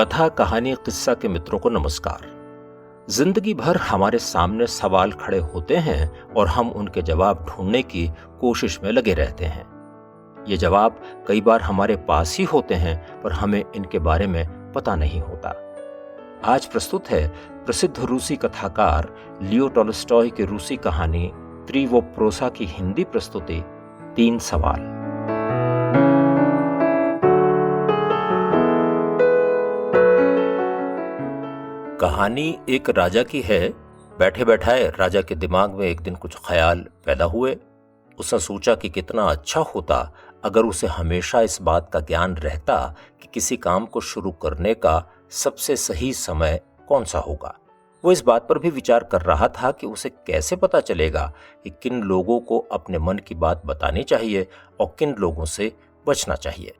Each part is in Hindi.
कथा कहानी किस्सा के मित्रों को नमस्कार। जिंदगी भर हमारे सामने सवाल खड़े होते हैं और हम उनके जवाब ढूंढने की कोशिश में लगे रहते हैं। ये जवाब कई बार हमारे पास ही होते हैं पर हमें इनके बारे में पता नहीं होता। आज प्रस्तुत है प्रसिद्ध रूसी कथाकार लियो टॉलस्टॉय की रूसी कहानी त्रिवोप्रोसा की हिंदी प्रस्तुति 3 सवाल। कहानी एक राजा की है। बैठे बैठाए राजा के दिमाग में एक दिन कुछ ख्याल पैदा हुए। उसने सोचा कि कितना अच्छा होता अगर उसे हमेशा इस बात का ज्ञान रहता कि किसी काम को शुरू करने का सबसे सही समय कौन सा होगा। वो इस बात पर भी विचार कर रहा था कि उसे कैसे पता चलेगा कि किन लोगों को अपने मन की बात बतानी चाहिए और किन लोगों से बचना चाहिए।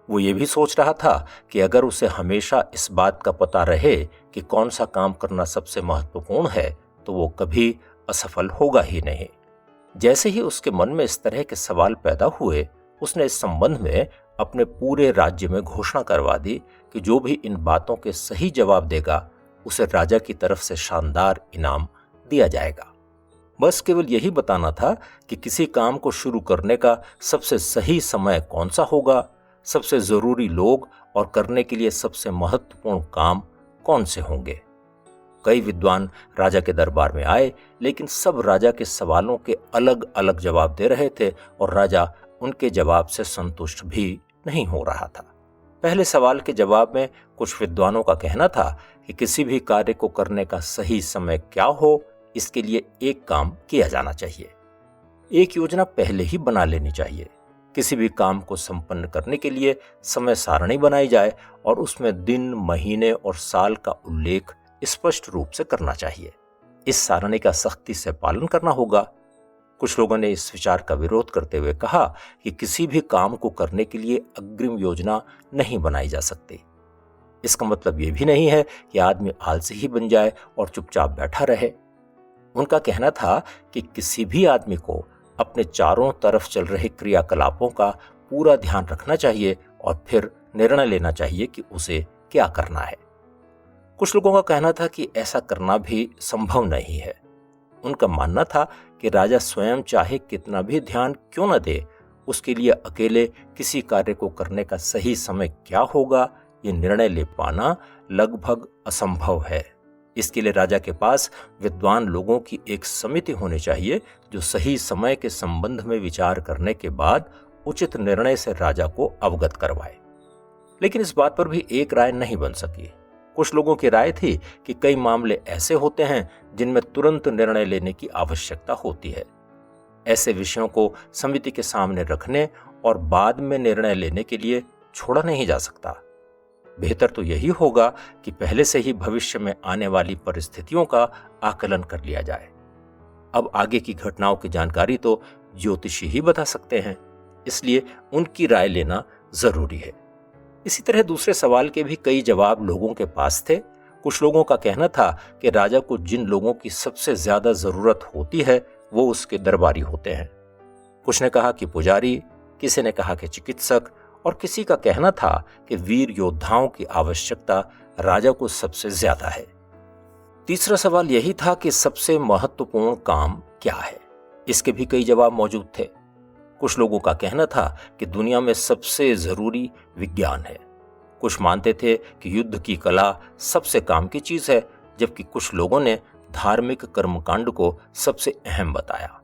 वो ये भी सोच रहा था कि अगर उसे हमेशा इस बात का पता रहे कि कौन सा काम करना सबसे महत्वपूर्ण है तो वो कभी असफल होगा ही नहीं। जैसे ही उसके मन में इस तरह के सवाल पैदा हुए, उसने इस संबंध में अपने पूरे राज्य में घोषणा करवा दी कि जो भी इन बातों के सही जवाब देगा उसे राजा की तरफ से शानदार इनाम दिया जाएगा। बस केवल यही बताना था कि किसी काम को शुरू करने का सबसे सही समय कौन सा होगा, सबसे जरूरी लोग और करने के लिए सबसे महत्वपूर्ण काम कौन से होंगे। कई विद्वान राजा के दरबार में आए, लेकिन सब राजा के सवालों के अलग अलग जवाब दे रहे थे और राजा उनके जवाब से संतुष्ट भी नहीं हो रहा था। पहले सवाल के जवाब में कुछ विद्वानों का कहना था कि किसी भी कार्य को करने का सही समय क्या हो, इसके लिए एक काम किया जाना चाहिए। एक योजना पहले ही बना लेनी चाहिए। किसी भी काम को संपन्न करने के लिए समय सारणी बनाई जाए और उसमें दिन, महीने और साल का उल्लेख स्पष्ट रूप से करना चाहिए। इस सारणी का सख्ती से पालन करना होगा। कुछ लोगों ने इस विचार का विरोध करते हुए कहा कि किसी भी काम को करने के लिए अग्रिम योजना नहीं बनाई जा सकती। इसका मतलब ये भी नहीं है कि आदमी आलसी ही बन जाए और चुपचाप बैठा रहे। उनका कहना था कि किसी भी आदमी को अपने चारों तरफ चल रहे क्रियाकलापों का पूरा ध्यान रखना चाहिए और फिर निर्णय लेना चाहिए कि उसे क्या करना है। कुछ लोगों का कहना था कि ऐसा करना भी संभव नहीं है। उनका मानना था कि राजा स्वयं चाहे कितना भी ध्यान क्यों न दे, उसके लिए अकेले किसी कार्य को करने का सही समय क्या होगा, ये निर्णय ले पाना लगभग असंभव है। इसके लिए राजा के पास विद्वान लोगों की एक समिति होनी चाहिए जो सही समय के संबंध में विचार करने के बाद उचित निर्णय से राजा को अवगत करवाए। लेकिन इस बात पर भी एक राय नहीं बन सकी। कुछ लोगों की राय थी कि कई मामले ऐसे होते हैं जिनमें तुरंत निर्णय लेने की आवश्यकता होती है। ऐसे विषयों को समिति के सामने रखने और बाद में निर्णय लेने के लिए छोड़ा नहीं जा सकता। बेहतर तो यही होगा कि पहले से ही भविष्य में आने वाली परिस्थितियों का आकलन कर लिया जाए। अब आगे की घटनाओं की जानकारी तो ज्योतिषी ही बता सकते हैं, इसलिए उनकी राय लेना जरूरी है। इसी तरह दूसरे सवाल के भी कई जवाब लोगों के पास थे। कुछ लोगों का कहना था कि राजा को जिन लोगों की सबसे ज्यादा जरूरत होती है वो उसके दरबारी होते हैं। कुछ ने कहा कि पुजारी, किसी ने कहा कि चिकित्सक और किसी का कहना था कि वीर योद्धाओं की आवश्यकता राजा को सबसे ज्यादा है। तीसरा सवाल यही था कि सबसे महत्वपूर्ण काम क्या है। इसके भी कई जवाब मौजूद थे। कुछ लोगों का कहना था कि दुनिया में सबसे जरूरी विज्ञान है। कुछ मानते थे कि युद्ध की कला सबसे काम की चीज है, जबकि कुछ लोगों ने धार्मिक कर्मकांड को सबसे अहम बताया।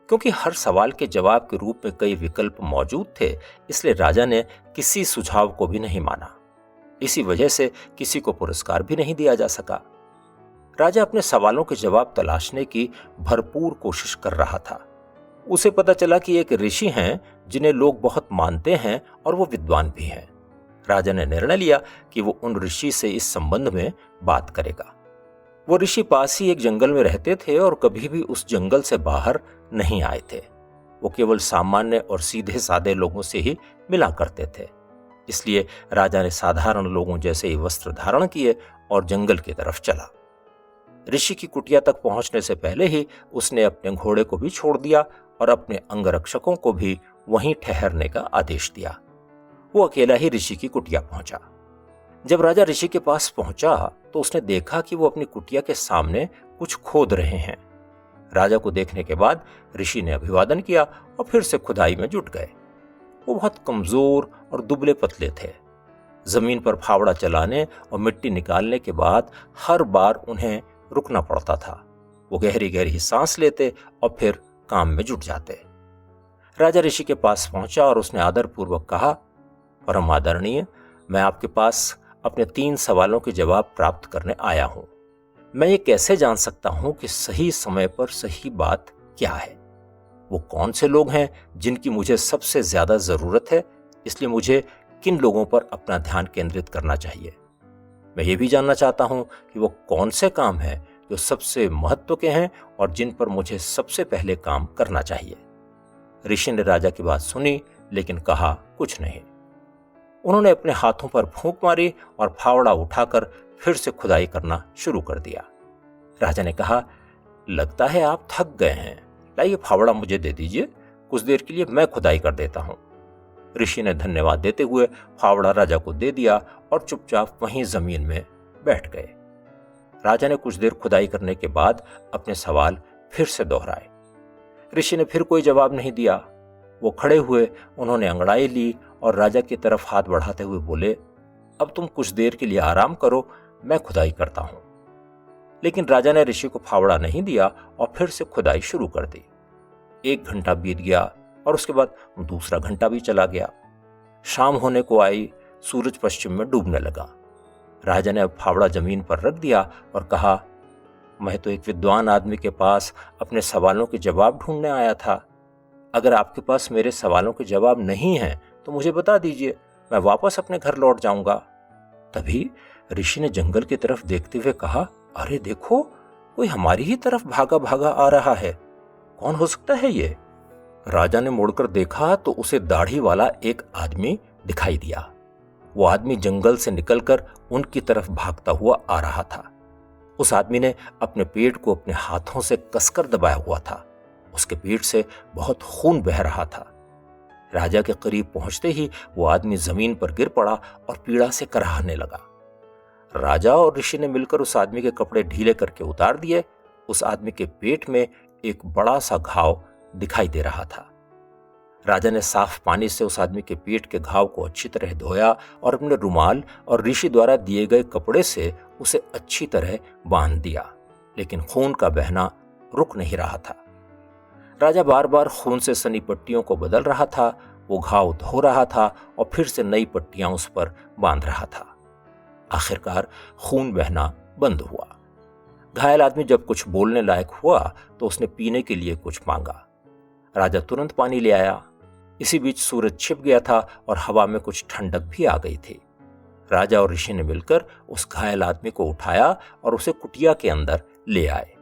क्योंकि हर सवाल के जवाब के रूप में कई विकल्प मौजूद थे, इसलिए राजा ने किसी सुझाव को भी नहीं माना। इसी वजह से किसी को पुरस्कार भी नहीं दिया जा सका। राजा अपने सवालों के जवाब तलाशने की भरपूर कोशिश कर रहा था। उसे पता चला कि एक ऋषि हैं जिन्हें लोग बहुत मानते हैं और वो विद्वान भी हैं। राजा ने निर्णय लिया कि वो उन ऋषि से इस संबंध में बात करेगा। वो ऋषि पास ही एक जंगल में रहते थे और कभी भी उस जंगल से बाहर नहीं आए थे। वो केवल सामान्य और सीधे साधे लोगों से ही मिला करते थे। इसलिए राजा ने साधारण लोगों जैसे ही वस्त्र धारण किए और जंगल की तरफ चला। ऋषि की कुटिया तक पहुंचने से पहले ही उसने अपने घोड़े को भी छोड़ दिया और अपने अंगरक्षकों को भी वहीं ठहरने का आदेश दिया। वो अकेला ही ऋषि की कुटिया पहुंचा। जब राजा ऋषि के पास पहुंचा तो उसने देखा कि वो अपनी कुटिया के सामने कुछ खोद रहे हैं। राजा को देखने के बाद ऋषि ने अभिवादन किया और फिर से खुदाई में जुट गए। वो बहुत कमजोर और दुबले पतले थे। जमीन पर फावड़ा चलाने और मिट्टी निकालने के बाद हर बार उन्हें रुकना पड़ता था। वो गहरी गहरी सांस लेते और फिर काम में जुट जाते। राजा ऋषि के पास पहुंचा और उसने आदरपूर्वक कहा, परम आदरणीय, मैं आपके पास अपने 3 सवालों के जवाब प्राप्त करने आया हूं। मैं ये कैसे जान सकता हूं कि सही समय पर सही बात क्या है? वो कौन से लोग हैं जिनकी मुझे सबसे ज्यादा जरूरत है, इसलिए मुझे किन लोगों पर अपना ध्यान केंद्रित करना चाहिए? मैं ये भी जानना चाहता हूं कि वो कौन से काम हैं जो सबसे महत्व के हैं और जिन पर मुझे सबसे पहले काम करना चाहिए। ऋषि ने राजा की बात सुनी लेकिन कहा कुछ नहीं। उन्होंने अपने हाथों पर फूंक मारी और फावड़ा उठाकर फिर से खुदाई करना शुरू कर दिया। राजा ने कहा, लगता है आप थक गए हैं, लाइए फावड़ा मुझे दे दीजिए, कुछ देर के लिए मैं खुदाई कर देता हूं। ऋषि ने धन्यवाद देते हुए फावड़ा राजा को दे दिया और चुपचाप वहीं जमीन में बैठ गए। राजा ने कुछ देर खुदाई करने के बाद अपने सवाल फिर से दोहराए। ऋषि ने फिर कोई जवाब नहीं दिया। वो खड़े हुए, उन्होंने अंगड़ाई ली और राजा की तरफ हाथ बढ़ाते हुए बोले, अब तुम कुछ देर के लिए आराम करो, मैं खुदाई करता हूं। लेकिन राजा ने ऋषि को फावड़ा नहीं दिया और फिर से खुदाई शुरू कर दी। 1 घंटा बीत गया और उसके बाद दूसरा घंटा भी चला गया। शाम होने को आई, सूरज पश्चिम में डूबने लगा। राजा ने अब फावड़ा जमीन पर रख दिया और कहा, मैं तो एक विद्वान आदमी के पास अपने सवालों के जवाब ढूंढने आया था। अगर आपके पास मेरे सवालों के जवाब नहीं हैं तो मुझे बता दीजिए, मैं वापस अपने घर लौट जाऊंगा। तभी ऋषि ने जंगल की तरफ देखते हुए कहा, अरे देखो, कोई हमारी ही तरफ भागा भागा आ रहा है। कौन हो सकता है ये? राजा ने मुड़कर देखा तो उसे दाढ़ी वाला एक आदमी दिखाई दिया। वो आदमी जंगल से निकलकर उनकी तरफ भागता हुआ आ रहा था। उस आदमी ने अपने पेट को अपने हाथों से कसकर दबाया हुआ था। उसके पेट से बहुत खून बह रहा था। राजा के करीब पहुंचते ही वो आदमी जमीन पर गिर पड़ा और पीड़ा से कराहने लगा। राजा और ऋषि ने मिलकर उस आदमी के कपड़े ढीले करके उतार दिए। उस आदमी के पेट में एक बड़ा सा घाव दिखाई दे रहा था। राजा ने साफ पानी से उस आदमी के पेट के घाव को अच्छी तरह धोया और अपने रुमाल और ऋषि द्वारा दिए गए कपड़े से उसे अच्छी तरह बांध दिया, लेकिन खून का बहना रुक नहीं रहा था। राजा बार बार खून से सनी पट्टियों को बदल रहा था। वो घाव धो रहा था और फिर से नई पट्टियां उस पर बांध रहा था। आखिरकार खून बहना बंद हुआ। घायल आदमी जब कुछ बोलने लायक हुआ तो उसने पीने के लिए कुछ मांगा। राजा तुरंत पानी ले आया। इसी बीच सूरज छिप गया था और हवा में कुछ ठंडक भी आ गई थी। राजा और ऋषि ने मिलकर उस घायल आदमी को उठाया और उसे कुटिया के अंदर ले आए।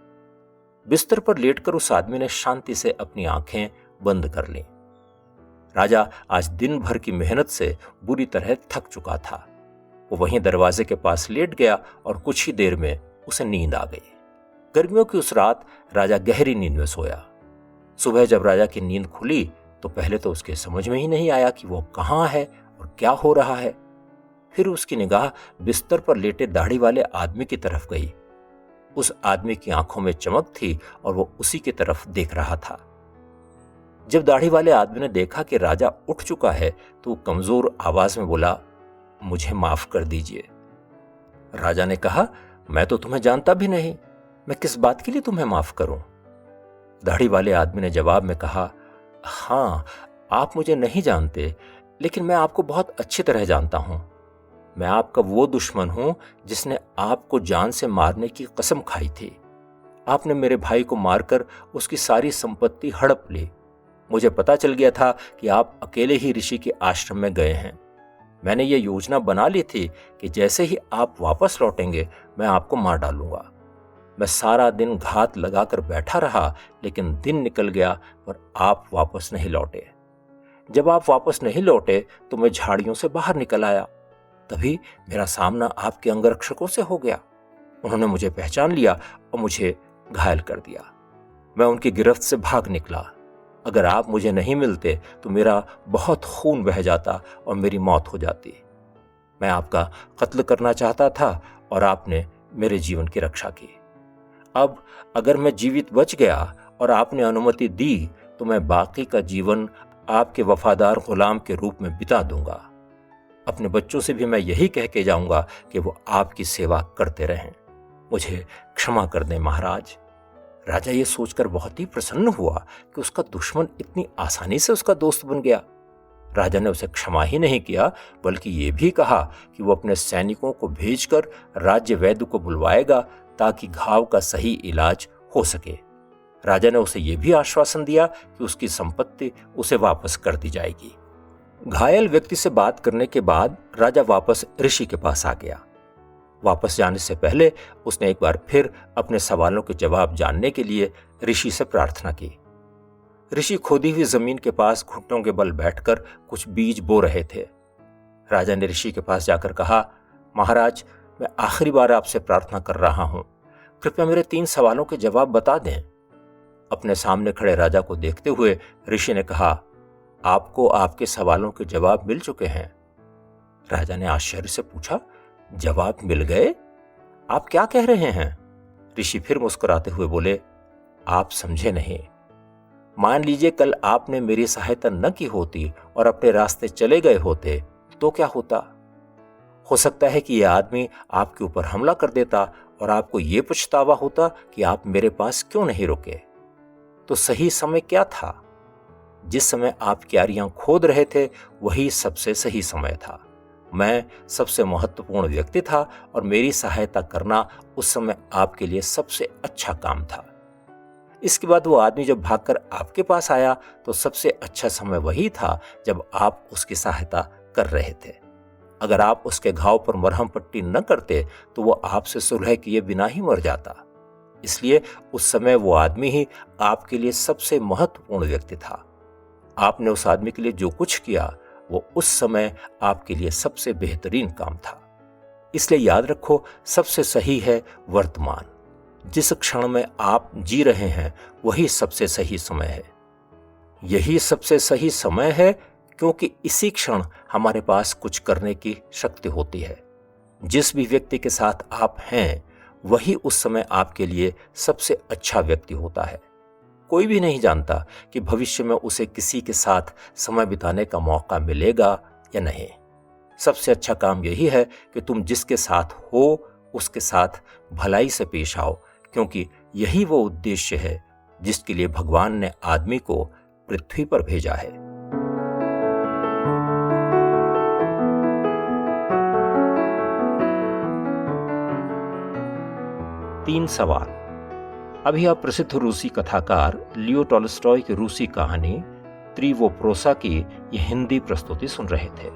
बिस्तर पर लेटकर उस आदमी ने शांति से अपनी आंखें बंद कर लीं। राजा आज दिन भर की मेहनत से बुरी तरह थक चुका था। वो वहीं दरवाजे के पास लेट गया और कुछ ही देर में उसे नींद आ गई। गर्मियों की उस रात राजा गहरी नींद में सोया। सुबह जब राजा की नींद खुली तो पहले तो उसके समझ में ही नहीं आया कि वो कहाँ है और क्या हो रहा है। फिर उसकी निगाह बिस्तर पर लेटे दाढ़ी वाले आदमी की तरफ गई। उस आदमी की आंखों में चमक थी और वो उसी की तरफ देख रहा था। जब दाढ़ी वाले आदमी ने देखा कि राजा उठ चुका है तो वो कमजोर आवाज में बोला, मुझे माफ कर दीजिए। राजा ने कहा, मैं तो तुम्हें जानता भी नहीं, मैं किस बात के लिए तुम्हें माफ करूं? दाढ़ी वाले आदमी ने जवाब में कहा, हाँ, आप मुझे नहीं जानते, लेकिन मैं आपको बहुत अच्छी तरह जानता हूं। मैं आपका वो दुश्मन हूं जिसने आपको जान से मारने की कसम खाई थी। आपने मेरे भाई को मारकर उसकी सारी संपत्ति हड़प ली। मुझे पता चल गया था कि आप अकेले ही ऋषि के आश्रम में गए हैं। मैंने ये योजना बना ली थी कि जैसे ही आप वापस लौटेंगे मैं आपको मार डालूंगा। मैं सारा दिन घात लगाकर बैठा रहा, लेकिन दिन निकल गया पर आप वापस नहीं लौटे। जब आप वापस नहीं लौटे तो मैं झाड़ियों से बाहर निकल आया। तभी मेरा सामना आपके अंगरक्षकों से हो गया। उन्होंने मुझे पहचान लिया और मुझे घायल कर दिया। मैं उनकी गिरफ्त से भाग निकला। अगर आप मुझे नहीं मिलते तो मेरा बहुत खून बह जाता और मेरी मौत हो जाती। मैं आपका कत्ल करना चाहता था और आपने मेरे जीवन की रक्षा की। अब अगर मैं जीवित बच गया और आपने अनुमति दी तो मैं बाकी का जीवन आपके वफादार गुलाम के रूप में बिता दूंगा। अपने बच्चों से भी मैं यही कह के जाऊंगा कि वो आपकी सेवा करते रहें। मुझे क्षमा कर दें महाराज। राजा ये सोचकर बहुत ही प्रसन्न हुआ कि उसका दुश्मन इतनी आसानी से उसका दोस्त बन गया। राजा ने उसे क्षमा ही नहीं किया बल्कि ये भी कहा कि वो अपने सैनिकों को भेजकर राज्य वैद्य को बुलवाएगा ताकि घाव का सही इलाज हो सके। राजा ने उसे यह भी आश्वासन दिया कि उसकी संपत्ति उसे वापस कर दी जाएगी। घायल व्यक्ति से बात करने के बाद राजा वापस ऋषि के पास आ गया। वापस जाने से पहले उसने एक बार फिर अपने सवालों के जवाब जानने के लिए ऋषि से प्रार्थना की। ऋषि खोदी हुई जमीन के पास घुटनों के बल बैठकर कुछ बीज बो रहे थे। राजा ने ऋषि के पास जाकर कहा, महाराज, मैं आखिरी बार आपसे प्रार्थना कर रहा हूं, कृपया मेरे 3 सवालों के जवाब बता दें। अपने सामने खड़े राजा को देखते हुए ऋषि ने कहा, आपको आपके सवालों के जवाब मिल चुके हैं। राजा ने आश्चर्य से पूछा, जवाब मिल गए? आप क्या कह रहे हैं? ऋषि फिर मुस्कुराते हुए बोले, आप समझे नहीं। मान लीजिए कल आपने मेरी सहायता न की होती और अपने रास्ते चले गए होते तो क्या होता? हो सकता है कि यह आदमी आपके ऊपर हमला कर देता और आपको यह पछतावा होता कि आप मेरे पास क्यों नहीं रुके। तो सही समय क्या था? जिस समय आप क्यारियां खोद रहे थे वही सबसे सही समय था। मैं सबसे महत्वपूर्ण व्यक्ति था और मेरी सहायता करना उस समय आपके लिए सबसे अच्छा काम था। इसके बाद वो आदमी जब भागकर आपके पास आया तो सबसे अच्छा समय वही था जब आप उसकी सहायता कर रहे थे। अगर आप उसके घाव पर मरहम पट्टी न करते तो वो आपसे सुलह किए बिना ही मर जाता। इसलिए उस समय वो आदमी ही आपके लिए सबसे महत्वपूर्ण व्यक्ति था। आपने उस आदमी के लिए जो कुछ किया वो उस समय आपके लिए सबसे बेहतरीन काम था। इसलिए याद रखो, सबसे सही है वर्तमान। जिस क्षण में आप जी रहे हैं वही सबसे सही समय है। यही सबसे सही समय है क्योंकि इसी क्षण हमारे पास कुछ करने की शक्ति होती है। जिस भी व्यक्ति के साथ आप हैं वही उस समय आपके लिए सबसे अच्छा व्यक्ति होता है। कोई भी नहीं जानता कि भविष्य में उसे किसी के साथ समय बिताने का मौका मिलेगा या नहीं। सबसे अच्छा काम यही है कि तुम जिसके साथ हो उसके साथ भलाई से पेश आओ, क्योंकि यही वो उद्देश्य है जिसके लिए भगवान ने आदमी को पृथ्वी पर भेजा है। तीन सवाल। अभी आप प्रसिद्ध रूसी कथाकार लियो टॉल्स्टॉय की रूसी कहानी त्रिवोप्रोसा की ये हिंदी प्रस्तुति सुन रहे थे।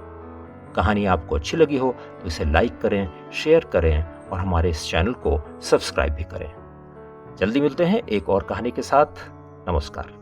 कहानी आपको अच्छी लगी हो तो इसे लाइक करें, शेयर करें और हमारे इस चैनल को सब्सक्राइब भी करें। जल्दी मिलते हैं एक और कहानी के साथ। नमस्कार।